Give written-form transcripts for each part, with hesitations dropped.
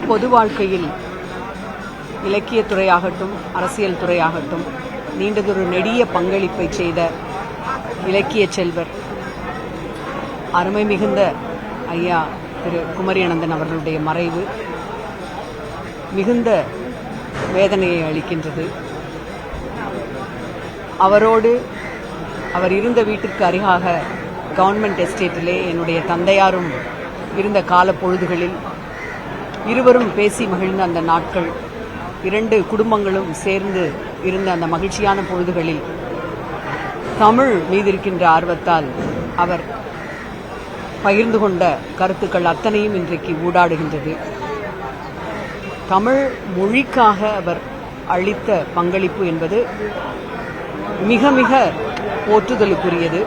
பொது வாழ்க்கையில் இலக்கியத்துறையாகட்டும் அரசியல் துறையாகட்டும் நீண்டதொரு நெடிய பங்களிப்பை செய்த இலக்கிய செல்வர் அருமை மிகுந்த ஐயா திரு குமரி அனந்தன் அவர்களுடைய மறைவு மிகுந்த வேதனையை அளிக்கின்றது. அவரோடு அவர் இருந்த வீட்டிற்கு அருகாக கவர்மெண்ட் எஸ்டேட்டிலே என்னுடைய தந்தையாரும் இருந்த கால பொழுதுகளில் இருவரும் பேசி மகிழ்ந்த அந்த நாட்கள், இரண்டு குடும்பங்களும் சேர்ந்து இருந்த அந்த மகிழ்ச்சியான பொழுதுகளில் தமிழ் மீது இருக்கின்ற ஆர்வத்தால் அவர் பகிர்ந்து கொண்ட கருத்துக்கள் அத்தனையும் இன்றைக்கு ஊடாடுகின்றது. தமிழ் மொழிக்காக அவர் அளித்த பங்களிப்பு என்பது மிக மிக போற்றுதலுக்குரியது.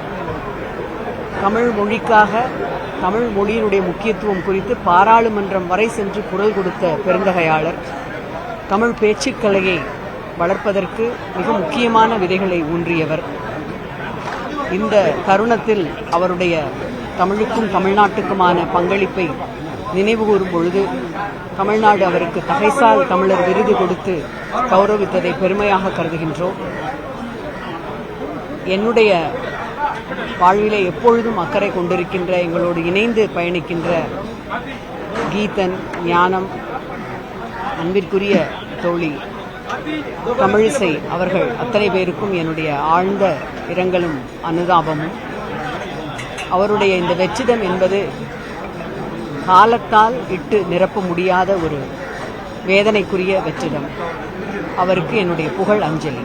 தமிழ் மொழிக்காக தமிழ் மொழியினுடைய முக்கியத்துவம் குறித்து பாராளுமன்றம் வரை சென்று குரல் கொடுத்த பெருந்தகையாளர். தமிழ் பேச்சுக்கலையை வளர்ப்பதற்கு மிக முக்கியமான விதைகளை ஊன்றியவர். இந்த தருணத்தில் அவருடைய தமிழுக்கும் தமிழ்நாட்டுக்குமான பங்களிப்பை நினைவுகூரும் பொழுது தமிழ்நாடு அவருக்கு தகைசால் தமிழர் விருது கொடுத்து கௌரவித்ததை பெருமையாக கருதுகின்றோம். என்னுடைய வாழ்விலே எப்பொழுதும் அக்கறை கொண்டிருக்கின்ற, எங்களோடு இணைந்து பயணிக்கின்ற கீதன், ஞானம், அன்பிற்குரிய தோழி தமிழிசை அவர்கள் அத்தனை பேருக்கும் என்னுடைய ஆழ்ந்த இரங்கலும் அனுதாபமும். அவருடைய இந்த வெற்றிடம் என்பது காலத்தால் இட்டு நிரப்ப முடியாத ஒரு வேதனைக்குரிய வெற்றிடம். அவருக்கு என்னுடைய புகழ் அஞ்சலி.